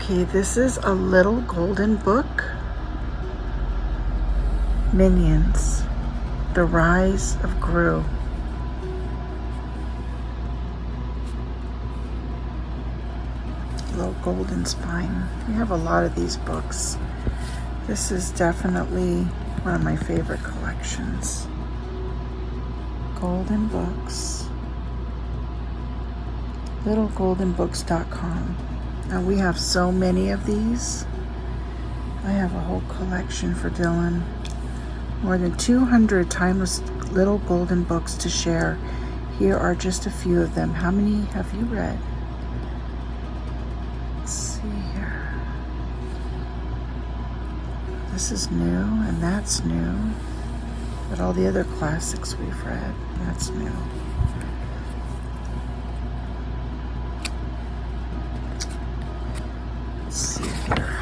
Okay, this is a little golden book. Minions, The Rise of Gru. Little golden spine. We have a lot of these books. This is definitely one of my favorite collections. Golden books. LittleGoldenBooks.com. Now we have so many of these. I have a whole collection for Dylan. More than 200 timeless little golden books to share. Here are just a few of them. How many have you read? Let's see here. This is new and that's new. But all the other classics we've read, that's new. Let's see here.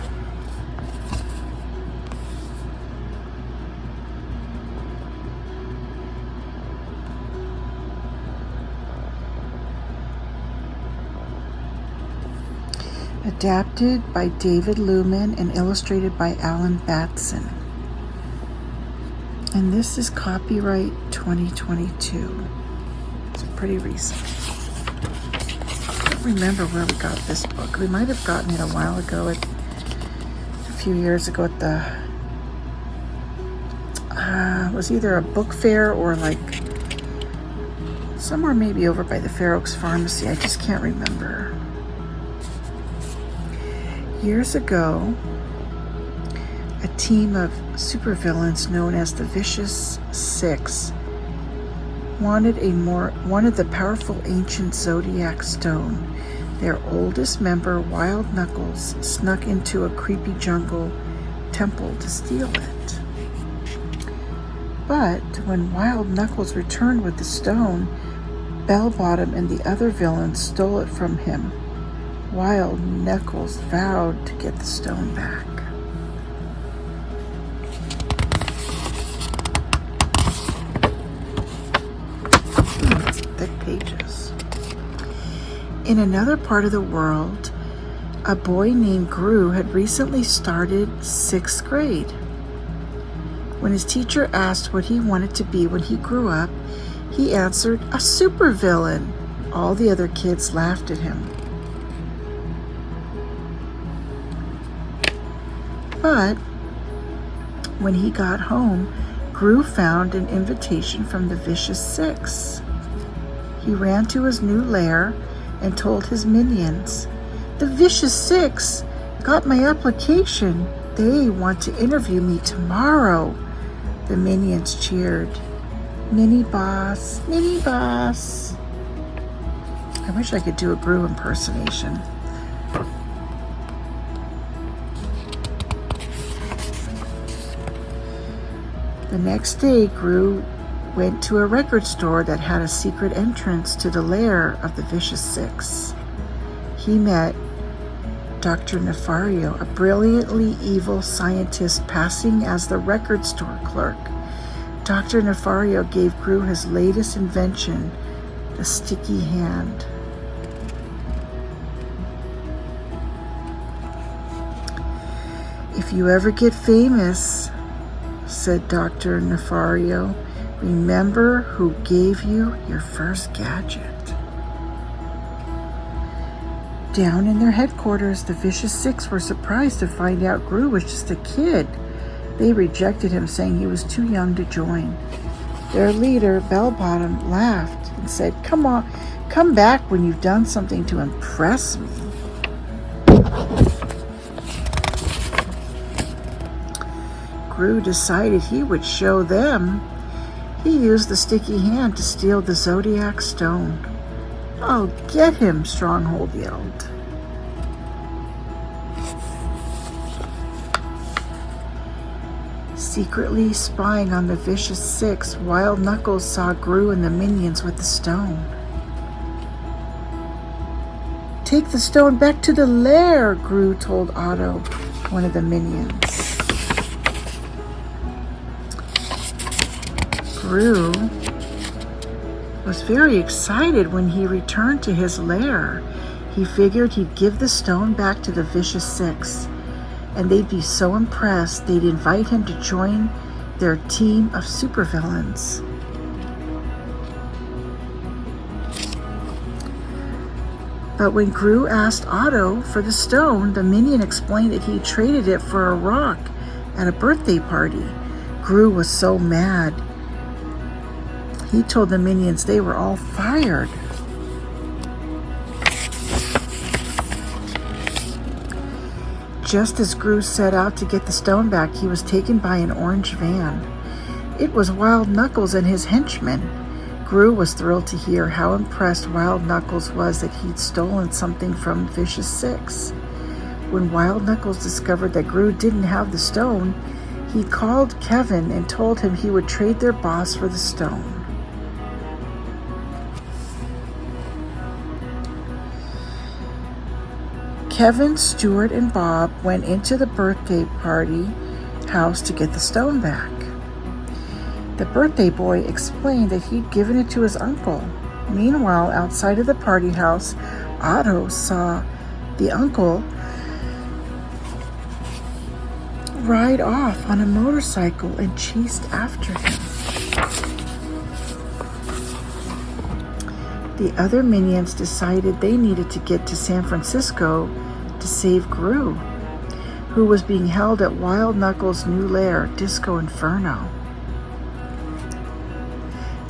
Adapted by David Lumen and illustrated by Alan Batson. And this is copyright 2022. It's pretty recent. I don't remember where we got this book. We might have gotten it a while ago, a few years ago at the, it was either a book fair or like somewhere maybe over by the Fair Oaks Pharmacy. I just can't remember. Years ago, a team of supervillains known as the Vicious Six wanted the powerful ancient Zodiac Stone. Their oldest member, Wild Knuckles, snuck into a creepy jungle temple to steal it. But when Wild Knuckles returned with the stone, Bellbottom and the other villains stole it from him. Wild Knuckles vowed to get the stone back. That's thick pages. In another part of the world, a boy named Gru had recently started 6th grade. When his teacher asked what he wanted to be when he grew up, he answered, a supervillain. All the other kids laughed at him. But when he got home, Gru found an invitation from the Vicious Six. He ran to his new lair and told his minions, the Vicious Six got my application. They want to interview me tomorrow. The minions cheered. Mini boss, mini boss. I wish I could do a Gru impersonation. The next day, Gru went to a record store that had a secret entrance to the lair of the Vicious Six. He met Dr. Nefario, a brilliantly evil scientist passing as the record store clerk. Dr. Nefario gave Gru his latest invention, the sticky hand. If you ever get famous, said Dr. Nefario, remember who gave you your first gadget. Down in their headquarters, the Vicious Six were surprised to find out Gru was just a kid. They rejected him, saying he was too young to join. Their leader, Bellbottom, laughed and said, come on, come back when you've done something to impress me. Gru decided he would show them. He used the sticky hand to steal the Zodiac Stone. "I'll get him," Stronghold yelled. Secretly spying on the Vicious Six, Wild Knuckles saw Gru and the minions with the stone. "Take the stone back to the lair," Gru told Otto, one of the minions. Gru was very excited when he returned to his lair. He figured he'd give the stone back to the Vicious Six, and they'd be so impressed they'd invite him to join their team of supervillains. But when Gru asked Otto for the stone, the minion explained that he traded it for a rock at a birthday party. Gru was so mad. He told the minions they were all fired. Just as Gru set out to get the stone back, he was taken by an orange van. It was Wild Knuckles and his henchmen. Gru was thrilled to hear how impressed Wild Knuckles was that he'd stolen something from Vicious Six. When Wild Knuckles discovered that Gru didn't have the stone, he called Kevin and told him he would trade their boss for the stone. Kevin, Stuart, and Bob went into the birthday party house to get the stone back. The birthday boy explained that he'd given it to his uncle. Meanwhile, outside of the party house, Otto saw the uncle ride off on a motorcycle and chased after him. The other minions decided they needed to get to San Francisco to save Gru, who was being held at Wild Knuckles' new lair, Disco Inferno.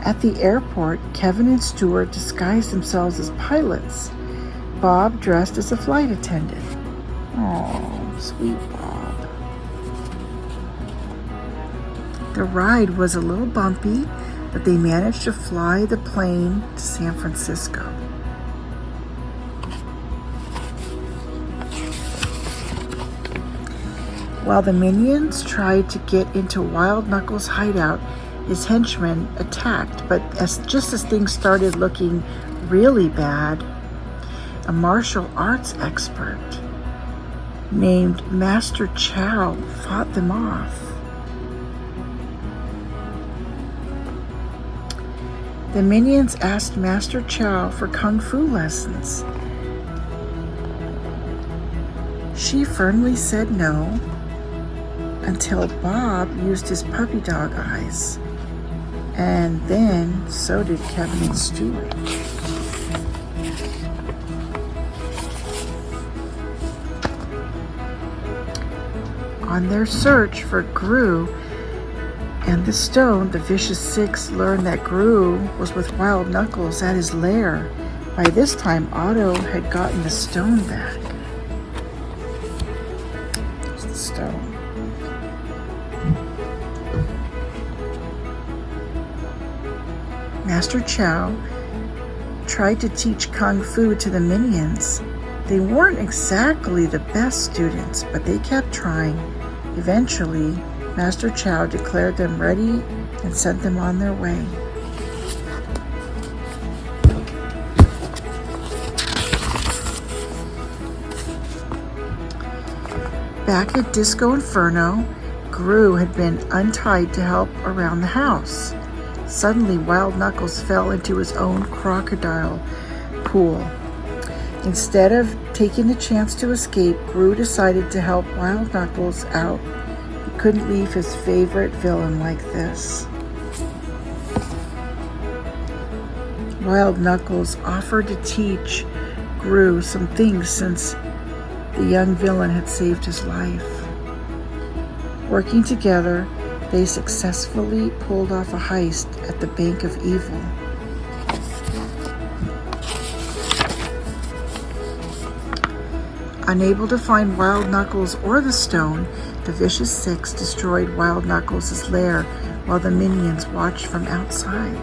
At the airport, Kevin and Stuart disguised themselves as pilots. Bob dressed as a flight attendant. Oh, sweet Bob. The ride was a little bumpy, but they managed to fly the plane to San Francisco. While the minions tried to get into Wild Knuckles' hideout, his henchmen attacked, but just as things started looking really bad, a martial arts expert named Master Chow fought them off. The minions asked Master Chow for kung fu lessons. She firmly said no, until Bob used his puppy dog eyes. And then so did Kevin and Stuart. On their search for Gru and the stone, the Vicious Six learned that Gru was with Wild Knuckles at his lair. By this time, Otto had gotten the stone back. There's the stone. Master Chow tried to teach Kung Fu to the minions. They weren't exactly the best students, but they kept trying. Eventually, Master Chow declared them ready and sent them on their way. Back at Disco Inferno, Gru had been untied to help around the house. Suddenly, Wild Knuckles fell into his own crocodile pool. Instead of taking the chance to escape, Gru decided to help Wild Knuckles out. He couldn't leave his favorite villain like this. Wild Knuckles offered to teach Gru some things since the young villain had saved his life. Working together, they successfully pulled off a heist at the Bank of Evil. Unable to find Wild Knuckles or the stone, the Vicious Six destroyed Wild Knuckles' lair while the minions watched from outside.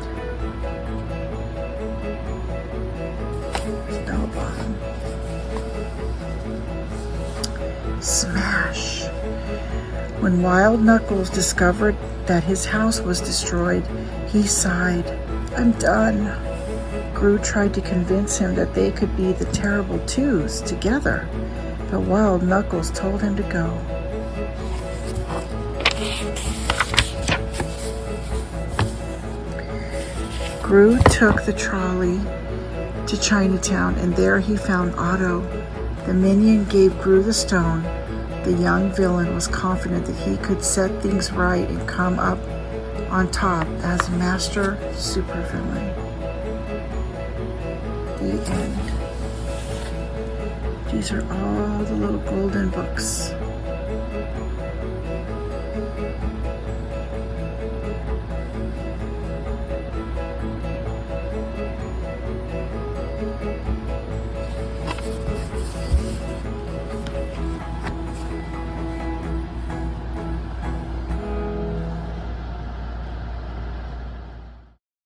Spell bomb. Smash. When Wild Knuckles discovered that his house was destroyed, he sighed, "I'm done." Gru tried to convince him that they could be the Terrible Twos together, but Wild Knuckles told him to go. Gru took the trolley to Chinatown, and there he found Otto. The minion gave Gru the stone. The young villain was confident that he could set things right and come up on top as master supervillain. The end. These are all the little golden books.